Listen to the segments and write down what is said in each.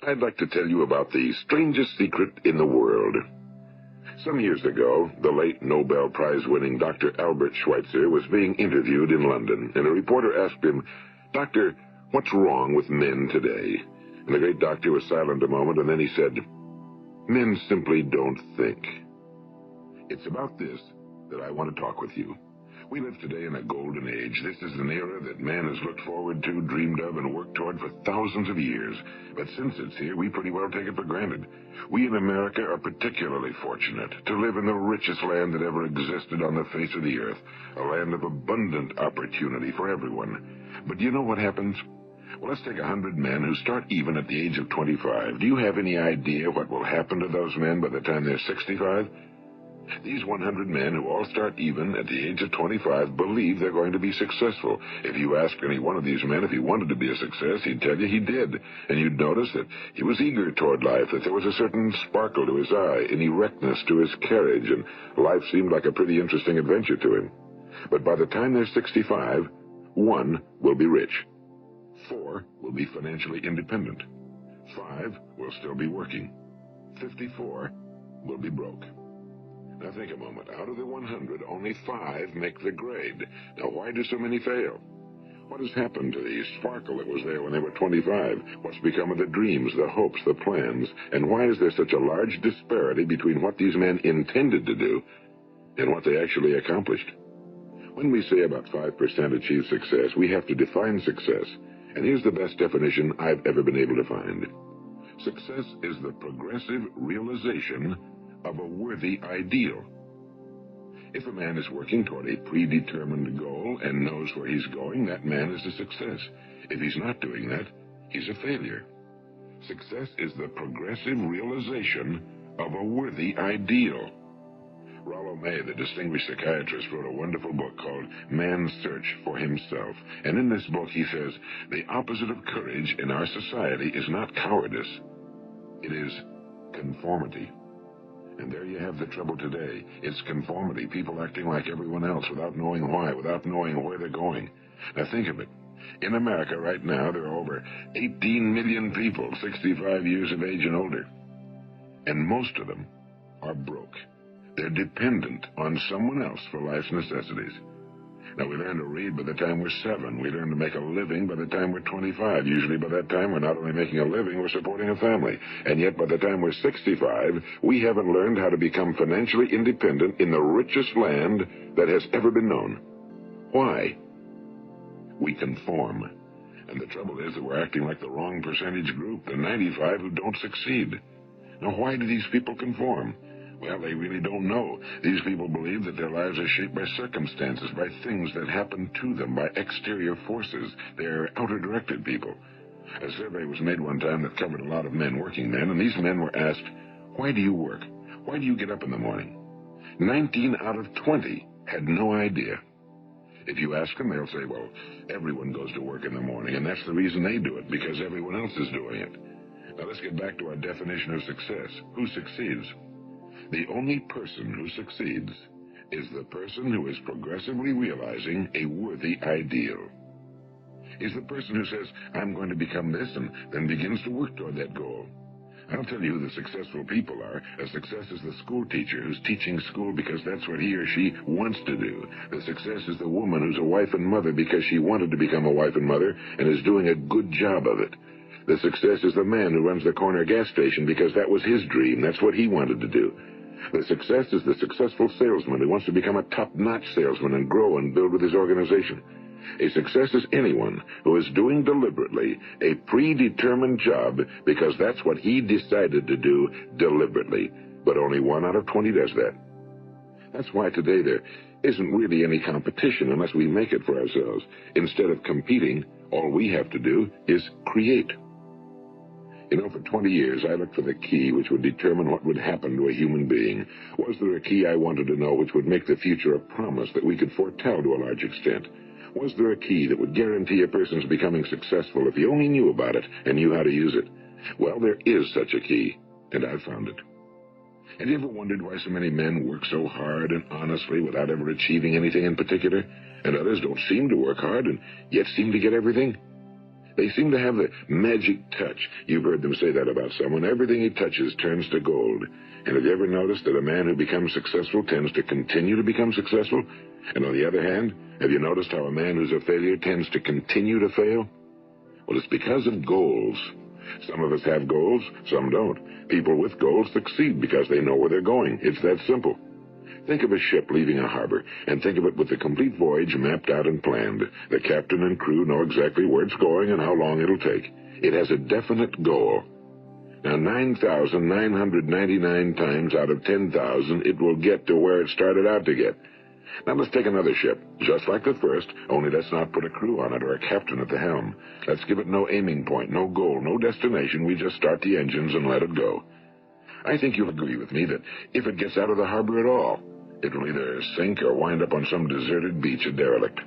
I'd like to tell you about the strangest secret in the world. Some years ago, the late Nobel Prize-winning Dr. Albert Schweitzer was being interviewed in London, and a reporter asked him, "Doctor, what's wrong with men today?" And the great doctor was silent a moment, and then he said, "Men simply don't think." It's about this that I want to talk with you. We live today in a golden age. This is an era that man has looked forward to, dreamed of, and worked toward for thousands of years. But since it's here, we pretty well take it for granted. We in America are particularly fortunate to live in the richest land that ever existed on the face of the earth, a land of abundant opportunity for everyone. But do you know what happens? Well, let's take 100 men who start even at the age of 25. Do you have any idea what will happen to those men by the time they're 65? These 100 men who all start even at the age of 25 believe they're going to be successful. If you ask any one of these men if he wanted to be a success, he'd tell you he did. And you'd notice that he was eager toward life, that there was a certain sparkle to his eye, an erectness to his carriage, and life seemed like a pretty interesting adventure to him. But by the time they're 65, 1 will be rich. 4 will be financially independent. 5 will still be working. 54 will be broke. Now think a moment. Out of the 100, only 5 make the grade. Now why do so many fail? What has happened to the sparkle that was there when they were 25? What's become of the dreams, the hopes, the plans? And why is there such a large disparity between what these men intended to do and what they actually accomplished? When we say about 5% achieve success, we have to define success. And here's the best definition I've ever been able to find. Success is the progressive realization of a worthy ideal. If a man is working toward a predetermined goal and knows where he's going, that man is a success. If he's not doing that, he's a failure. Success is the progressive realization of a worthy ideal. Rollo May, the distinguished psychiatrist, wrote a wonderful book called Man's Search for Himself. And in this book he says, the opposite of courage in our society is not cowardice. It is conformity. And there you have the trouble today. It's conformity, people acting like everyone else without knowing why, without knowing where they're going. Now think of it. In America right now, there are over 18 million people 65 years of age and older. And most of them are broke. They're dependent on someone else for life's necessities. Now, we learn to read by the time we're 7. We learn to make a living by the time we're 25. Usually by that time, we're not only making a living, we're supporting a family. And yet by the time we're 65, we haven't learned how to become financially independent in the richest land that has ever been known. Why? We conform. And the trouble is that we're acting like the wrong percentage group, the 95 who don't succeed. Now, why do these people conform? Well, they really don't know. These people believe that their lives are shaped by circumstances, by things that happen to them, by exterior forces. They're outer-directed people. A survey was made one time that covered a lot of men, working men, and these men were asked, "Why do you work? Why do you get up in the morning?" 19 out of 20 had no idea. If you ask them, they'll say, well, everyone goes to work in the morning, and that's the reason they do it, because everyone else is doing it. Now let's get back to our definition of success. Who succeeds? The only person who succeeds is the person who is progressively realizing a worthy ideal. Is the person who says, I'm going to become this, and then begins to work toward that goal. I'll tell you who the successful people are. A success is the school teacher who's teaching school because that's what he or she wants to do. The success is the woman who's a wife and mother because she wanted to become a wife and mother and is doing a good job of it. The success is the man who runs the corner gas station because that was his dream. That's what he wanted to do. The success is the successful salesman who wants to become a top-notch salesman and grow and build with his organization. A success is anyone who is doing deliberately a predetermined job because that's what he decided to do deliberately. But only 1 out of 20 does that. That's why today there isn't really any competition unless we make it for ourselves. Instead of competing, all we have to do is create. You know, for 20 years, I looked for the key which would determine what would happen to a human being. Was there a key I wanted to know which would make the future a promise that we could foretell to a large extent? Was there a key that would guarantee a person's becoming successful if he only knew about it and knew how to use it? Well, there is such a key, and I've found it. Have you ever wondered why so many men work so hard and honestly without ever achieving anything in particular, and others don't seem to work hard and yet seem to get everything? They seem to have the magic touch. You've heard them say that about someone. Everything he touches turns to gold. And have you ever noticed that a man who becomes successful tends to continue to become successful? And on the other hand, have you noticed how a man who's a failure tends to continue to fail? Well, it's because of goals. Some of us have goals, some don't. People with goals succeed because they know where they're going. It's that simple. Think of a ship leaving a harbor, and think of it with the complete voyage mapped out and planned. The captain and crew know exactly where it's going and how long it'll take. It has a definite goal. Now, 9,999 times out of 10,000, it will get to where it started out to get. Now, let's take another ship, just like the first, only let's not put a crew on it or a captain at the helm. Let's give it no aiming point, no goal, no destination. We just start the engines and let it go. I think you'll agree with me that if it gets out of the harbor at all, it'll either sink or wind up on some deserted beach, a derelict.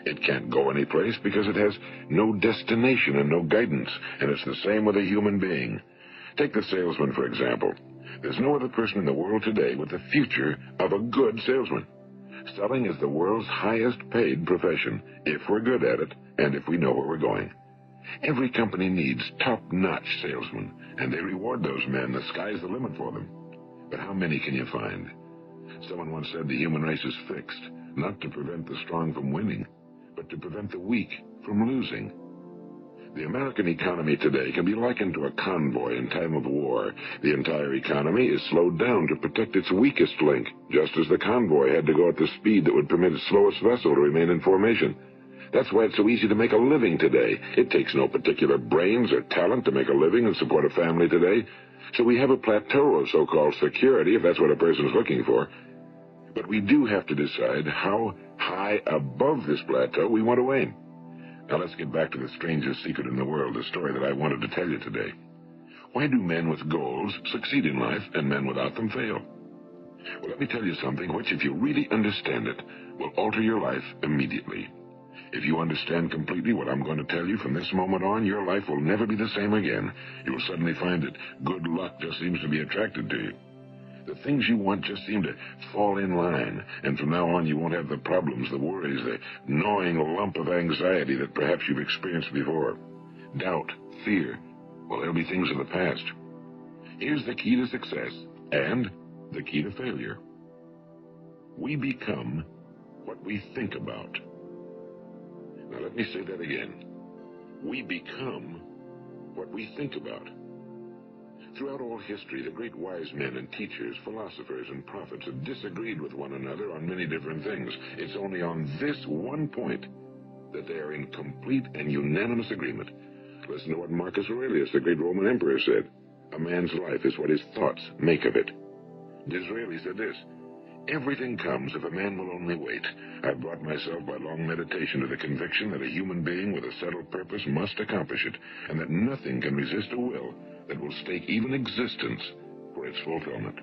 It can't go anyplace because it has no destination and no guidance, and it's the same with a human being. Take the salesman, for example. There's no other person in the world today with the future of a good salesman. Selling is the world's highest-paid profession, if we're good at it and if we know where we're going. Every company needs top-notch salesmen, and they reward those men. The sky's the limit for them. But how many can you find? Someone once said the human race is fixed, not to prevent the strong from winning, but to prevent the weak from losing. The American economy today can be likened to a convoy in time of war. The entire economy is slowed down to protect its weakest link, just as the convoy had to go at the speed that would permit its slowest vessel to remain in formation. That's why it's so easy to make a living today. It takes no particular brains or talent to make a living and support a family today. So we have a plateau of so-called security, if that's what a person's looking for. But we do have to decide how high above this plateau we want to aim. Now let's get back to the strangest secret in the world, the story that I wanted to tell you today. Why do men with goals succeed in life and men without them fail? Well, let me tell you something which, if you really understand it, will alter your life immediately. If you understand completely what I'm going to tell you from this moment on, your life will never be the same again. You'll suddenly find that good luck just seems to be attracted to you. The things you want just seem to fall in line, and from now on you won't have the problems, the worries, the gnawing lump of anxiety that perhaps you've experienced before. Doubt, fear, well, they'll be things of the past. Here's the key to success, and the key to failure. We become what we think about. Now let me say that again. We become what we think about. Throughout all history, the great wise men and teachers, philosophers and prophets have disagreed with one another on many different things. It's only on this one point that they are in complete and unanimous agreement. Listen to what Marcus Aurelius, the great Roman emperor, said. A man's life is what his thoughts make of it. Disraeli said this. Everything comes if a man will only wait. I've brought myself by long meditation to the conviction that a human being with a settled purpose must accomplish it, and that nothing can resist a will that will stake even existence for its fulfillment.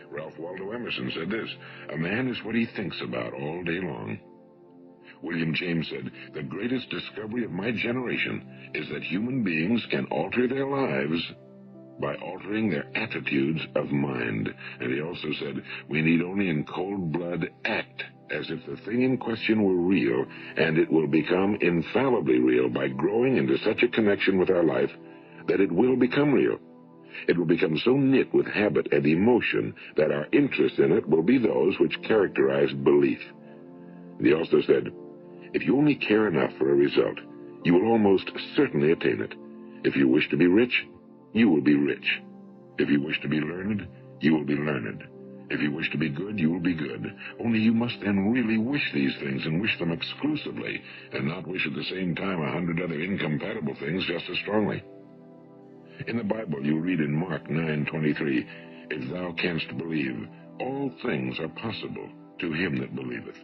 Ralph Waldo Emerson said this, a man is what he thinks about all day long. William James said, the greatest discovery of my generation is that human beings can alter their lives by altering their attitudes of mind. And he also said, we need only in cold blood act as if the thing in question were real, and it will become infallibly real by growing into such a connection with our life that it will become real. It will become so knit with habit and emotion that our interest in it will be those which characterize belief. And he also said, if you only care enough for a result, you will almost certainly attain it. If you wish to be rich, you will be rich. If you wish to be learned, you will be learned. If you wish to be good, you will be good. Only you must then really wish these things and wish them exclusively, and not wish at the same time 100 other incompatible things just as strongly. In the Bible, you read in Mark 9:23, if thou canst believe, all things are possible to him that believeth.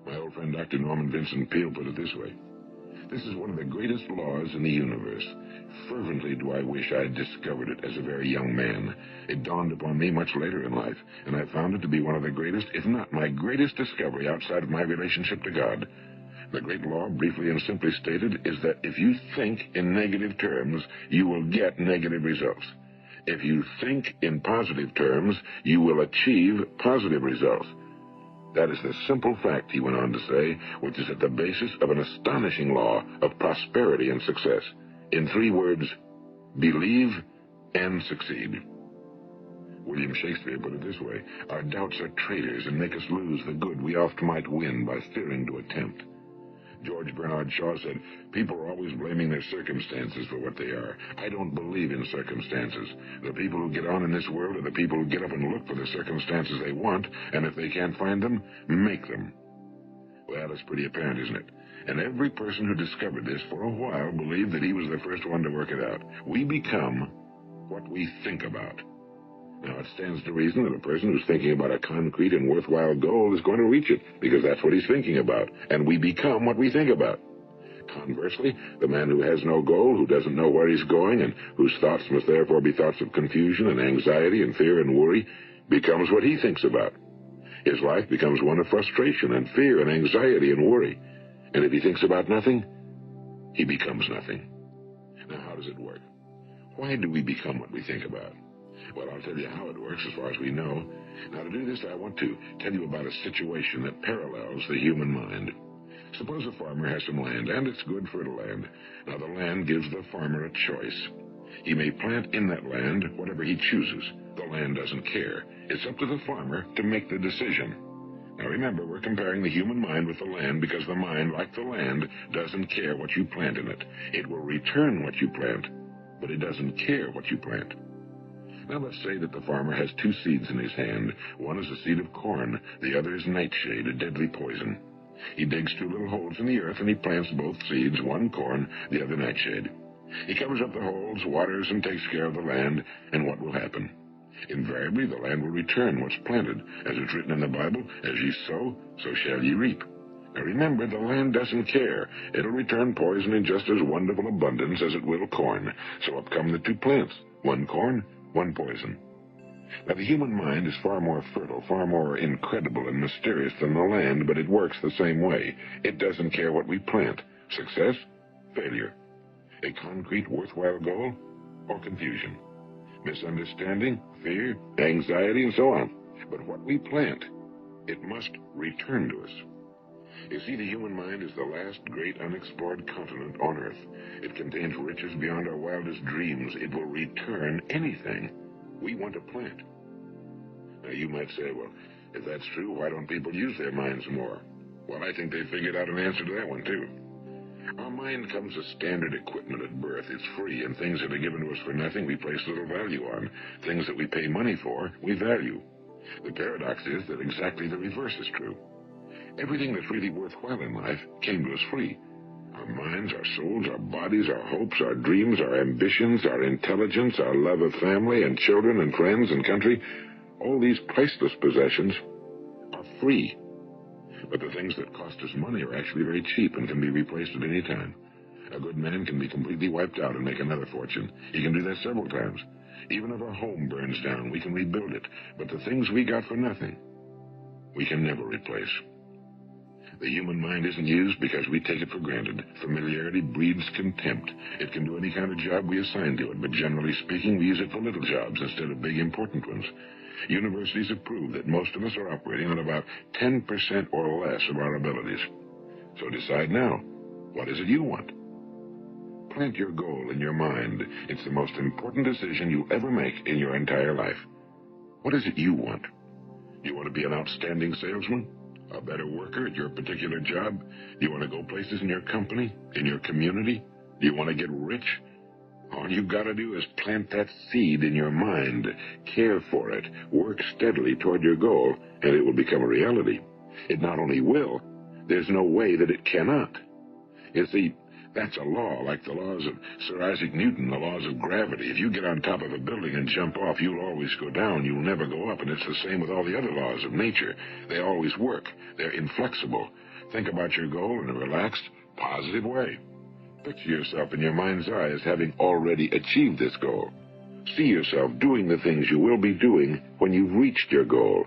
My old friend Dr. Norman Vincent Peale put it this way, this is one of the greatest laws in the universe. Fervently do I wish I had discovered it as a very young man. It dawned upon me much later in life, and I found it to be one of the greatest, if not my greatest discovery outside of my relationship to God. The great law, briefly and simply stated, is that if you think in negative terms, you will get negative results. If you think in positive terms, you will achieve positive results. That is the simple fact, he went on to say, which is at the basis of an astonishing law of prosperity and success. In 3 words, believe and succeed. William Shakespeare put it this way: our doubts are traitors and make us lose the good we oft might win by fearing to attempt. George Bernard Shaw said, people are always blaming their circumstances for what they are. I don't believe in circumstances. The people who get on in this world are the people who get up and look for the circumstances they want, and if they can't find them, make them. Well, that's pretty apparent, isn't it? And every person who discovered this for a while believed that he was the first one to work it out. We become what we think about. Now, it stands to reason that a person who's thinking about a concrete and worthwhile goal is going to reach it, because that's what he's thinking about, and we become what we think about. Conversely, the man who has no goal, who doesn't know where he's going, and whose thoughts must therefore be thoughts of confusion and anxiety and fear and worry, becomes what he thinks about. His life becomes one of frustration and fear and anxiety and worry. And if he thinks about nothing, he becomes nothing. Now, how does it work? Why do we become what we think about? Well, I'll tell you how it works as far as we know. Now, to do this, I want to tell you about a situation that parallels the human mind. Suppose a farmer has some land, and it's good fertile land. Now, the land gives the farmer a choice. He may plant in that land whatever he chooses. The land doesn't care. It's up to the farmer to make the decision. Now, remember, we're comparing the human mind with the land because the mind, like the land, doesn't care what you plant in it. It will return what you plant, but it doesn't care what you plant. Now, let's say that the farmer has 2 seeds in his hand. One is a seed of corn. The other is nightshade, a deadly poison. He digs 2 little holes in the earth, and he plants both seeds, one corn, the other nightshade. He covers up the holes, waters, and takes care of the land, and what will happen? Invariably, the land will return what's planted. As it's written in the Bible, as ye sow, so shall ye reap. Now remember, the land doesn't care. It'll return poison in just as wonderful abundance as it will corn. So up come the 2 plants, one corn, one poison. Now, the human mind is far more fertile, far more incredible and mysterious than the land, but it works the same way. It doesn't care what we plant. Success, failure. A concrete, worthwhile goal, or confusion. Misunderstanding, fear, anxiety, and so on. But what we plant, it must return to us. You see, the human mind is the last great unexplored continent on Earth. It contains riches beyond our wildest dreams. It will return anything we want to plant. Now, you might say, well, if that's true, why don't people use their minds more? Well, I think they figured out an answer to that one, too. Our mind comes as standard equipment at birth. It's free, and things that are given to us for nothing we place little value on. Things that we pay money for, we value. The paradox is that exactly the reverse is true. Everything that's really worthwhile in life came to us free. Our minds, our souls, our bodies, our hopes, our dreams, our ambitions, our intelligence, our love of family and children and friends and country, all these priceless possessions are free. But the things that cost us money are actually very cheap and can be replaced at any time. A good man can be completely wiped out and make another fortune. He can do that several times. Even if our home burns down, we can rebuild it. But the things we got for nothing, we can never replace. The human mind isn't used because we take it for granted. Familiarity breeds contempt. It can do any kind of job we assign to it, but generally speaking, we use it for little jobs instead of big, important ones. Universities have proved that most of us are operating on about 10% or less of our abilities. So decide now, what is it you want? Plant your goal in your mind. It's the most important decision you ever make in your entire life. What is it you want? You want to be an outstanding salesman? A better worker at your particular job? Do you want to go places in your company, in your community? Do you want to get rich? All you've got to do is plant that seed in your mind, care for it, work steadily toward your goal, and it will become a reality. It not only will, there's no way that it cannot. You see, that's a law, like the laws of Sir Isaac Newton, the laws of gravity. If you get on top of a building and jump off, you'll always go down. You'll never go up, and it's the same with all the other laws of nature. They always work. They're inflexible. Think about your goal in a relaxed, positive way. Picture yourself in your mind's eye as having already achieved this goal. See yourself doing the things you will be doing when you've reached your goal.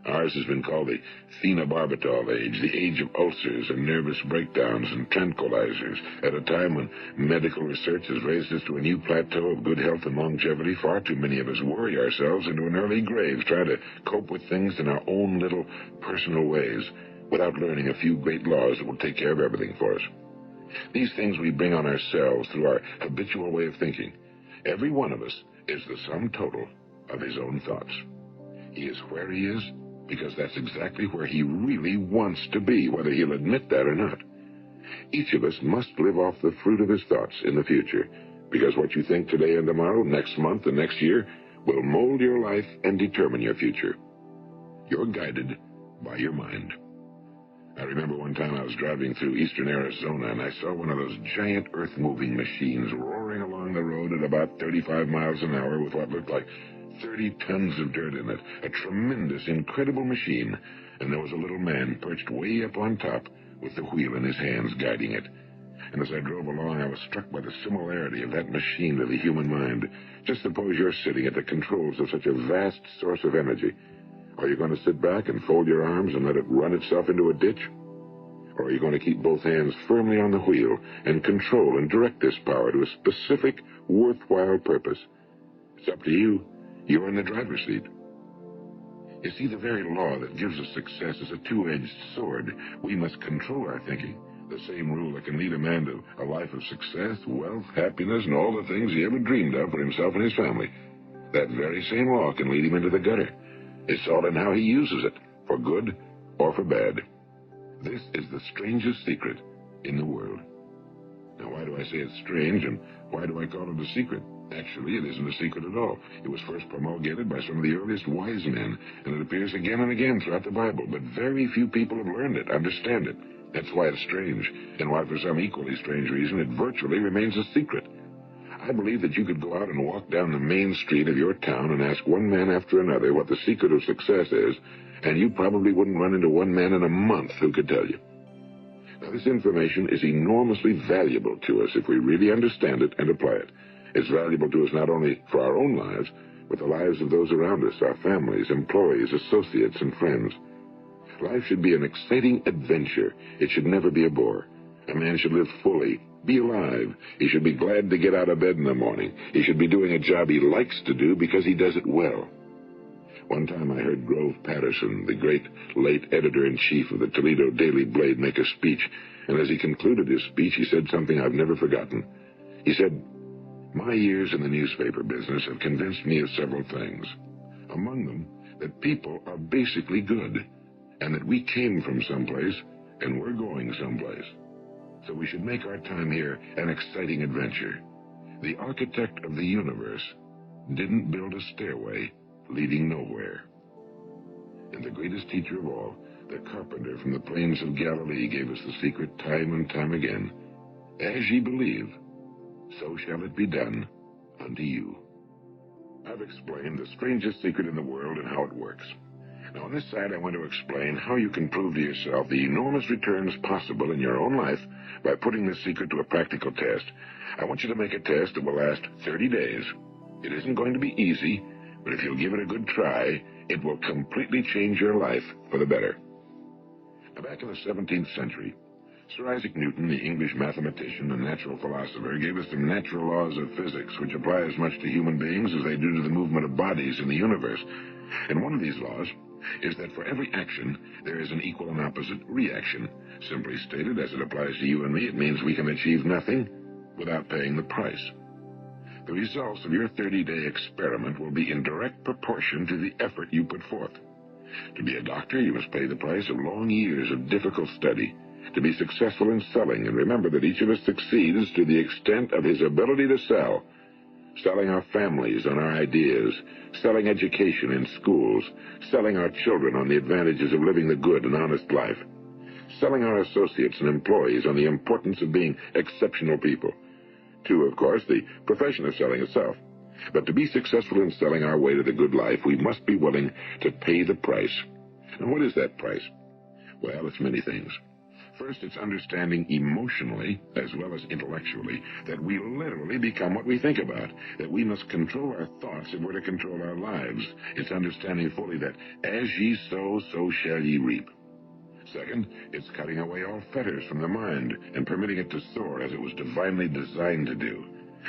Ours has been called the phenobarbital age, the age of ulcers and nervous breakdowns and tranquilizers, at a time when medical research has raised us to a new plateau of good health and longevity. Far too many of us worry ourselves into an early grave trying to cope with things in our own little personal ways without learning a few great laws that will take care of everything for us. These things we bring on ourselves through our habitual way of thinking. Every one of us is the sum total of his own thoughts. He is where he is because that's exactly where he really wants to be, whether he'll admit that or not. Each of us must live off the fruit of his thoughts in the future, because what you think today and tomorrow, next month and next year, will mold your life and determine your future. You're guided by your mind. I remember one time I was driving through eastern Arizona, and I saw one of those giant earth-moving machines roaring along the road at about 35 miles an hour with what looked like 30 tons of dirt in it. A tremendous, incredible machine, and there was a little man perched way up on top with the wheel in his hands guiding it. And as I drove along, I was struck by the similarity of that machine to the human mind. Just suppose you're sitting at the controls of such a vast source of energy. Are you going to sit back and fold your arms and let it run itself into a ditch? Or are you going to keep both hands firmly on the wheel and control and direct this power to a specific, worthwhile purpose? It's up to you. You're in the driver's seat. You see, the very law that gives us success is a two-edged sword. We must control our thinking. The same rule that can lead a man to a life of success, wealth, happiness, and all the things he ever dreamed of for himself and his family. That very same law can lead him into the gutter. It's all in how he uses it, for good or for bad. This is the strangest secret in the world. Now, why do I say it's strange, and why do I call it a secret? Actually, it isn't a secret at all. It was first promulgated by some of the earliest wise men, and it appears again and again throughout the Bible, but very few people have learned it, understand it. That's why it's strange, and why for some equally strange reason it virtually remains a secret. I believe that you could go out and walk down the main street of your town and ask one man after another what the secret of success is, and you probably wouldn't run into one man in a month who could tell you. Now, this information is enormously valuable to us if we really understand it and apply it. It's valuable to us not only for our own lives, but the lives of those around us, our families, employees, associates, and friends. Life should be an exciting adventure. It should never be a bore. A man should live fully, be alive. He should be glad to get out of bed in the morning. He should be doing a job he likes to do because he does it well. One time I heard Grove Patterson, the great late editor-in-chief of the Toledo Daily Blade, make a speech, and as he concluded his speech, he said something I've never forgotten. He said, "My years in the newspaper business have convinced me of several things. Among them, that people are basically good, and that we came from someplace, and we're going someplace. So we should make our time here an exciting adventure. The architect of the universe didn't build a stairway leading nowhere." And the greatest teacher of all, the carpenter from the plains of Galilee, gave us the secret time and time again. As ye believe, so shall it be done unto you. I've explained the strangest secret in the world and how it works. Now, on this side, I want to explain how you can prove to yourself the enormous returns possible in your own life by putting this secret to a practical test. I want you to make a test that will last 30 days. It isn't going to be easy, but if you'll give it a good try, it will completely change your life for the better. Now, back in the 17th century, Sir Isaac Newton, the English mathematician and natural philosopher, gave us some natural laws of physics which apply as much to human beings as they do to the movement of bodies in the universe. And one of these laws is that for every action, there is an equal and opposite reaction. Simply stated, as it applies to you and me, it means we can achieve nothing without paying the price. The results of your 30-day experiment will be in direct proportion to the effort you put forth. To be a doctor, you must pay the price of long years of difficult study. To be successful in selling, and remember that each of us succeeds to the extent of his ability to sell. Selling our families on our ideas, selling education in schools, selling our children on the advantages of living the good and honest life, selling our associates and employees on the importance of being exceptional people. To, of course, the profession of selling itself. But to be successful in selling our way to the good life, we must be willing to pay the price. And what is that price? Well, it's many things. First, it's understanding emotionally, as well as intellectually, that we literally become what we think about, that we must control our thoughts if we're to control our lives. It's understanding fully that as ye sow, so shall ye reap. Second, it's cutting away all fetters from the mind and permitting it to soar as it was divinely designed to do.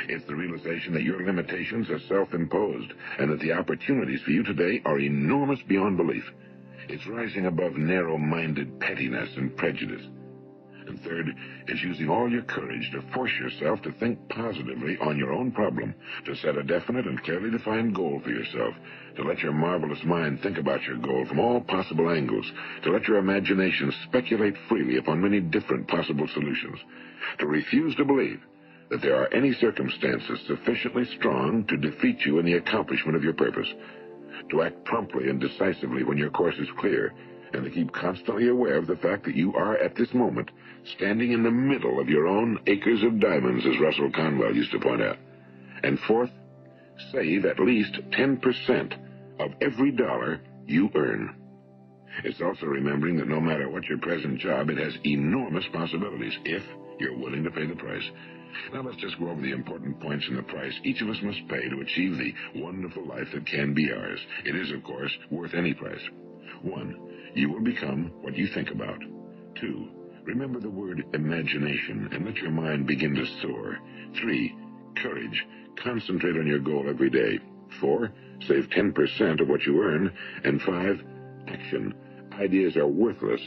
It's the realization that your limitations are self-imposed and that the opportunities for you today are enormous beyond belief. It's rising above narrow-minded pettiness and prejudice. And third, it's using all your courage to force yourself to think positively on your own problem, to set a definite and clearly defined goal for yourself, to let your marvelous mind think about your goal from all possible angles, to let your imagination speculate freely upon many different possible solutions, to refuse to believe that there are any circumstances sufficiently strong to defeat you in the accomplishment of your purpose, to act promptly and decisively when your course is clear, and to keep constantly aware of the fact that you are, at this moment, standing in the middle of your own acres of diamonds, as Russell Conwell used to point out. And fourth, save at least 10% of every dollar you earn. It's also remembering that no matter what your present job, it has enormous possibilities if you're willing to pay the price. Now let's just go over the important points in the price each of us must pay to achieve the wonderful life that can be ours. It is, of course, worth any price. 1. You will become what you think about. 2. Remember the word imagination and let your mind begin to soar. 3. Courage. Concentrate on your goal every day. 4. Save 10% of what you earn. And 5. Action. Ideas are worthless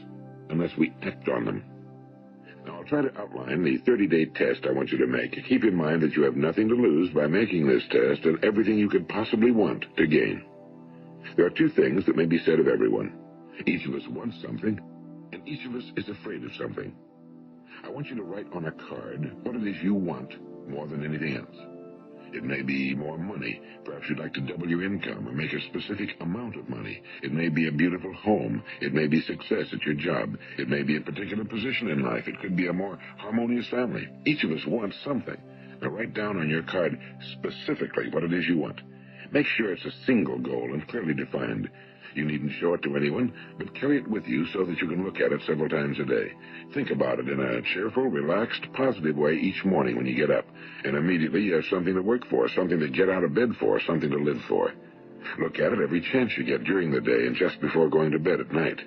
unless we act on them. Now, I'll try to outline the 30-day test I want you to make. Keep in mind that you have nothing to lose by making this test and everything you could possibly want to gain. There are 2 things that may be said of everyone. Each of us wants something, and each of us is afraid of something. I want you to write on a card what it is you want more than anything else. It may be more money. Perhaps you'd like to double your income or make a specific amount of money. It may be a beautiful home. It may be success at your job. It may be a particular position in life. It could be a more harmonious family. Each of us wants something. Now write down on your card specifically what it is you want. Make sure it's a single goal and clearly defined. You needn't show it to anyone, but carry it with you so that you can look at it several times a day. Think about it in a cheerful, relaxed, positive way each morning when you get up, and immediately you have something to work for, something to get out of bed for, something to live for. Look at it every chance you get during the day and just before going to bed at night.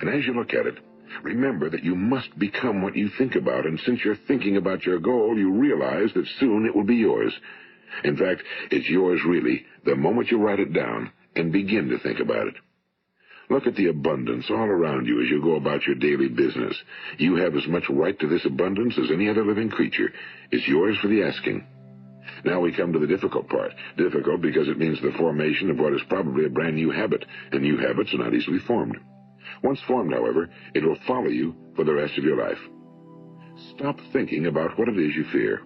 And as you look at it, remember that you must become what you think about, and since you're thinking about your goal, you realize that soon it will be yours. In fact, it's yours really the moment you write it down and begin to think about it. Look at the abundance all around you as you go about your daily business. You have as much right to this abundance as any other living creature. It's yours for the asking. Now we come to the difficult part. Difficult because it means the formation of what is probably a brand new habit, and new habits are not easily formed. Once formed, however, it will follow you for the rest of your life. Stop thinking about what it is you fear.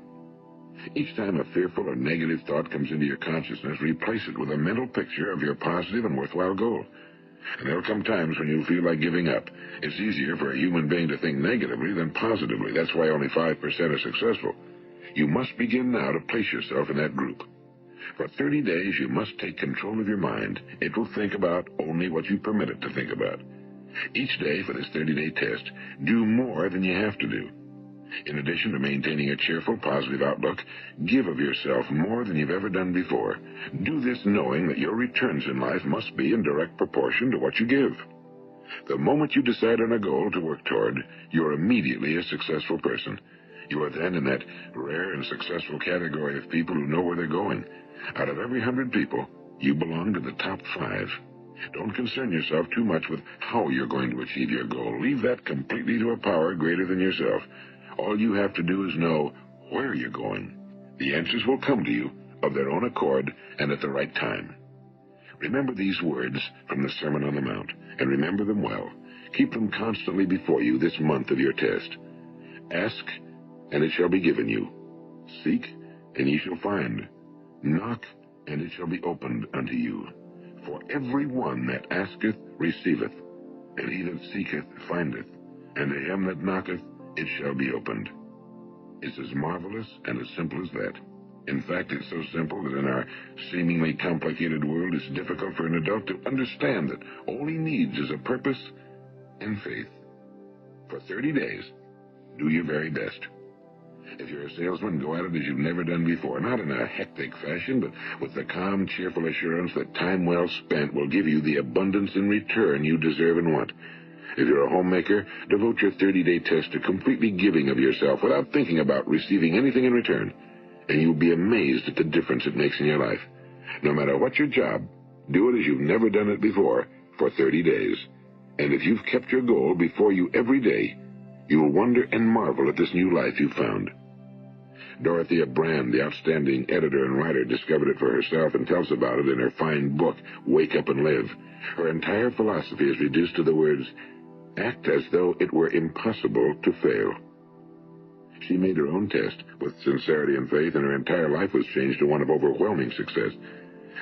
Each time a fearful or negative thought comes into your consciousness, replace it with a mental picture of your positive and worthwhile goal. And there'll come times when you'll feel like giving up. It's easier for a human being to think negatively than positively. That's why only 5% are successful. You must begin now to place yourself in that group. For 30 days, you must take control of your mind. It will think about only what you permit it to think about. Each day for this 30-day test, do more than you have to do. In addition to maintaining a cheerful, positive outlook, give of yourself more than you've ever done before. Do this knowing that your returns in life must be in direct proportion to what you give. The moment you decide on a goal to work toward, you're immediately a successful person. You are then in that rare and successful category of people who know where they're going. Out of every 100 people, you belong to the top 5. Don't concern yourself too much with how you're going to achieve your goal. Leave that completely to a power greater than yourself. All you have to do is know where you're going. The answers will come to you of their own accord and at the right time. Remember these words from the Sermon on the Mount, and remember them well. Keep them constantly before you this month of your test. Ask, and it shall be given you. Seek, and ye shall find. Knock, and it shall be opened unto you. For every one that asketh receiveth, and he that seeketh findeth, and to him that knocketh it shall be opened. It's as marvelous and as simple as that. In fact, it's so simple that in our seemingly complicated world, it's difficult for an adult to understand that all he needs is a purpose and faith. For 30 days, do your very best. If you're a salesman, go at it as you've never done before, not in a hectic fashion, but with the calm, cheerful assurance that time well spent will give you the abundance in return you deserve and want. If you're a homemaker, devote your 30-day test to completely giving of yourself without thinking about receiving anything in return, and you'll be amazed at the difference it makes in your life. No matter what your job, do it as you've never done it before for 30 days. And if you've kept your goal before you every day, you will wonder and marvel at this new life you've found. Dorothea Brand, the outstanding editor and writer, discovered it for herself and tells about it in her fine book, Wake Up and Live. Her entire philosophy is reduced to the words, act as though it were impossible to fail. She made her own test with sincerity and faith, and her entire life was changed to one of overwhelming success.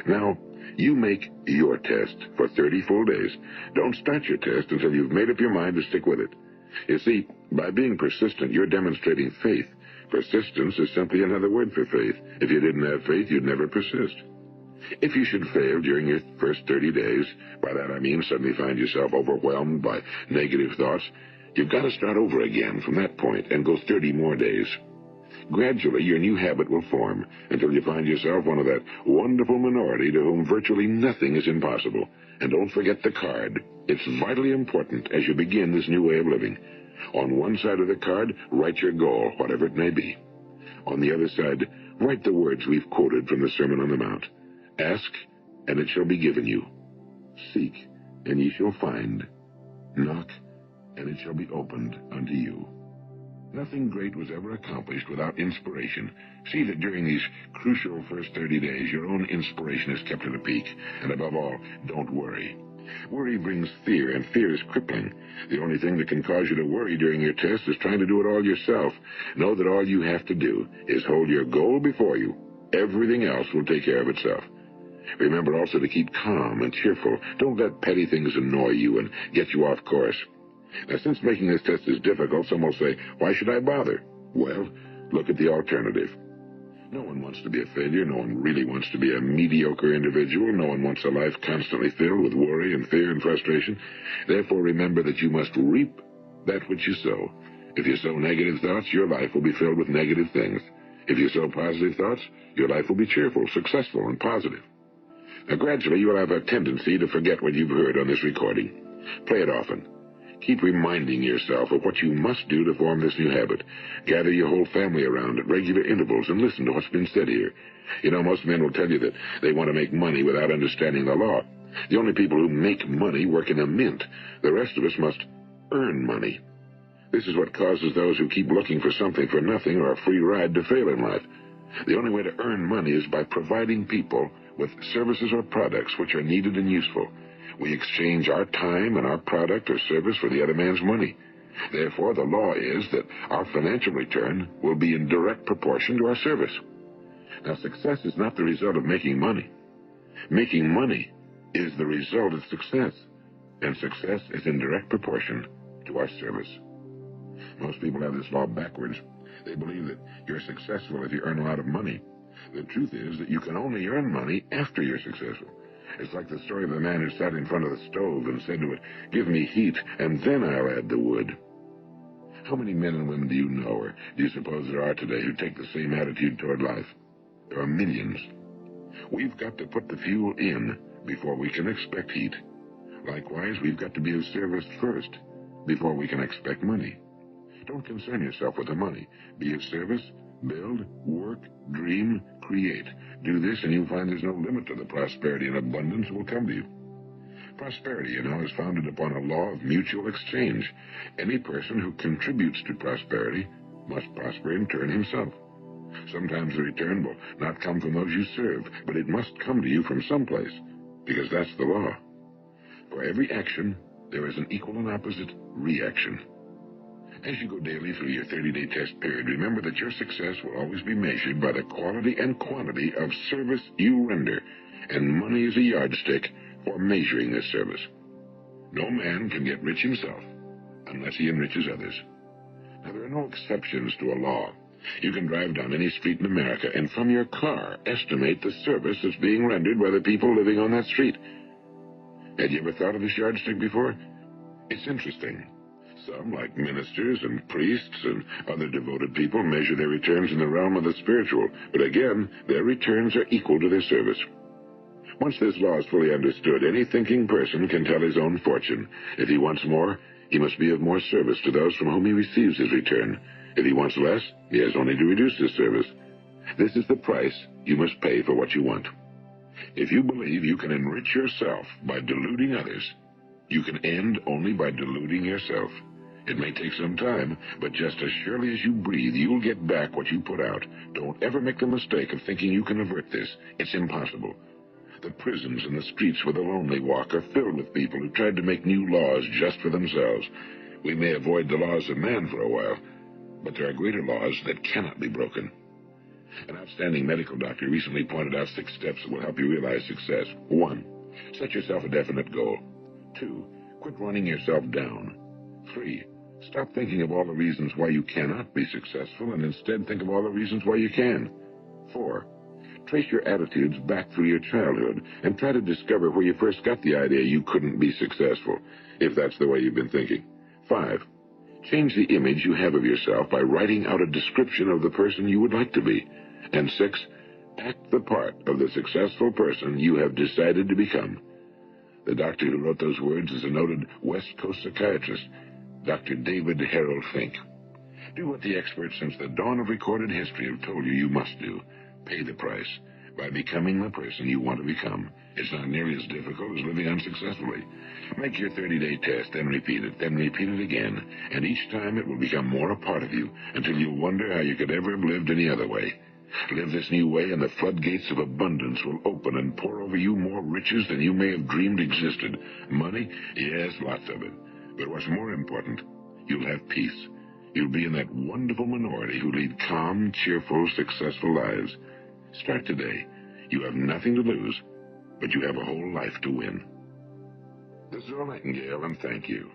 Now, you make your test for 30 full days. Don't start your test until you've made up your mind to stick with it. You see, by being persistent, you're demonstrating faith. Persistence is simply another word for faith. If you didn't have faith, you'd never persist. If you should fail during your first 30 days, by that I mean suddenly find yourself overwhelmed by negative thoughts, you've got to start over again from that point and go 30 more days. Gradually, your new habit will form until you find yourself one of that wonderful minority to whom virtually nothing is impossible. And don't forget the card. It's vitally important as you begin this new way of living. On one side of the card, write your goal, whatever it may be. On the other side, write the words we've quoted from the Sermon on the Mount. Ask, and it shall be given you. Seek, and ye shall find. Knock, and it shall be opened unto you. Nothing great was ever accomplished without inspiration. See that during these crucial first 30 days, your own inspiration is kept at a peak. And above all, don't worry. Worry brings fear, and fear is crippling. The only thing that can cause you to worry during your test is trying to do it all yourself. Know that all you have to do is hold your goal before you. Everything else will take care of itself. Remember also to keep calm and cheerful. Don't let petty things annoy you and get you off course. Now, since making this test is difficult, some will say, why should I bother? Well, look at the alternative. No one wants to be a failure. No one really wants to be a mediocre individual. No one wants a life constantly filled with worry and fear and frustration. Therefore, remember that you must reap that which you sow. If you sow negative thoughts, your life will be filled with negative things. If you sow positive thoughts, your life will be cheerful, successful, and positive. Now, gradually, you will have a tendency to forget what you've heard on this recording. Play it often. Keep reminding yourself of what you must do to form this new habit. Gather your whole family around at regular intervals and listen to what's been said here. You know, most men will tell you that they want to make money without understanding the law. The only people who make money work in a mint. The rest of us must earn money. This is what causes those who keep looking for something for nothing or a free ride to fail in life. The only way to earn money is by providing people with services or products which are needed and useful. We exchange our time and our product or service for the other man's money. Therefore, the law is that our financial return will be in direct proportion to our service. Now, success is not the result of making money. Making money is the result of success, and success is in direct proportion to our service. Most people have this law backwards. They believe that you're successful if you earn a lot of money. The truth is that you can only earn money after you're successful. It's like the story of the man who sat in front of the stove and said to it, give me heat, and then I'll add the wood. How many men and women do you know, or do you suppose there are today, who take the same attitude toward life? There are millions. We've got to put the fuel in before we can expect heat. Likewise, we've got to be of service first before we can expect money. Don't concern yourself with the money. Be of service, build, work, dream, create. Do this, and you'll find there's no limit to the prosperity and abundance that will come to you. Prosperity, you know, is founded upon a law of mutual exchange. Any person who contributes to prosperity must prosper in turn himself. Sometimes the return will not come from those you serve, but it must come to you from someplace, because that's the law. For every action, there is an equal and opposite reaction. As you go daily through your 30-day test period, remember that your success will always be measured by the quality and quantity of service you render, and money is a yardstick for measuring this service. No man can get rich himself unless he enriches others. Now, there are no exceptions to a law. You can drive down any street in America and from your car estimate the service that's being rendered by the people living on that street. Had you ever thought of this yardstick before? It's interesting. Some, like ministers and priests and other devoted people, measure their returns in the realm of the spiritual, but again, their returns are equal to their service. Once this law is fully understood, any thinking person can tell his own fortune. If he wants more, he must be of more service to those from whom he receives his return. If he wants less, he has only to reduce his service. This is the price you must pay for what you want. If you believe you can enrich yourself by deluding others, you can end only by deluding yourself. It may take some time, but just as surely as you breathe, you'll get back what you put out. Don't ever make the mistake of thinking you can avert this. It's impossible. The prisons and the streets where the lonely walk are filled with people who tried to make new laws just for themselves. We may avoid the laws of man for a while, but there are greater laws that cannot be broken. An outstanding medical doctor recently pointed out 6 steps that will help you realize success. 1. Set yourself a definite goal. 2. Quit running yourself down. 3. Stop thinking of all the reasons why you cannot be successful and instead think of all the reasons why you can. 4. Trace your attitudes back through your childhood and try to discover where you first got the idea you couldn't be successful, if that's the way you've been thinking. 5. Change the image you have of yourself by writing out a description of the person you would like to be. And 6. Act the part of the successful person you have decided to become. The doctor who wrote those words is a noted West Coast psychiatrist, Dr. David Harold Fink. Do what the experts since the dawn of recorded history have told you must do. Pay the price by becoming the person you want to become. It's not nearly as difficult as living unsuccessfully. Make your 30-day test, then repeat it again, and each time it will become more a part of you until you'll wonder how you could ever have lived any other way. Live this new way, and the floodgates of abundance will open and pour over you more riches than you may have dreamed existed. Money? Yes, lots of it. But what's more important, you'll have peace. You'll be in that wonderful minority who lead calm, cheerful, successful lives. Start today. You have nothing to lose, but you have a whole life to win. This is Earl Nightingale, and thank you.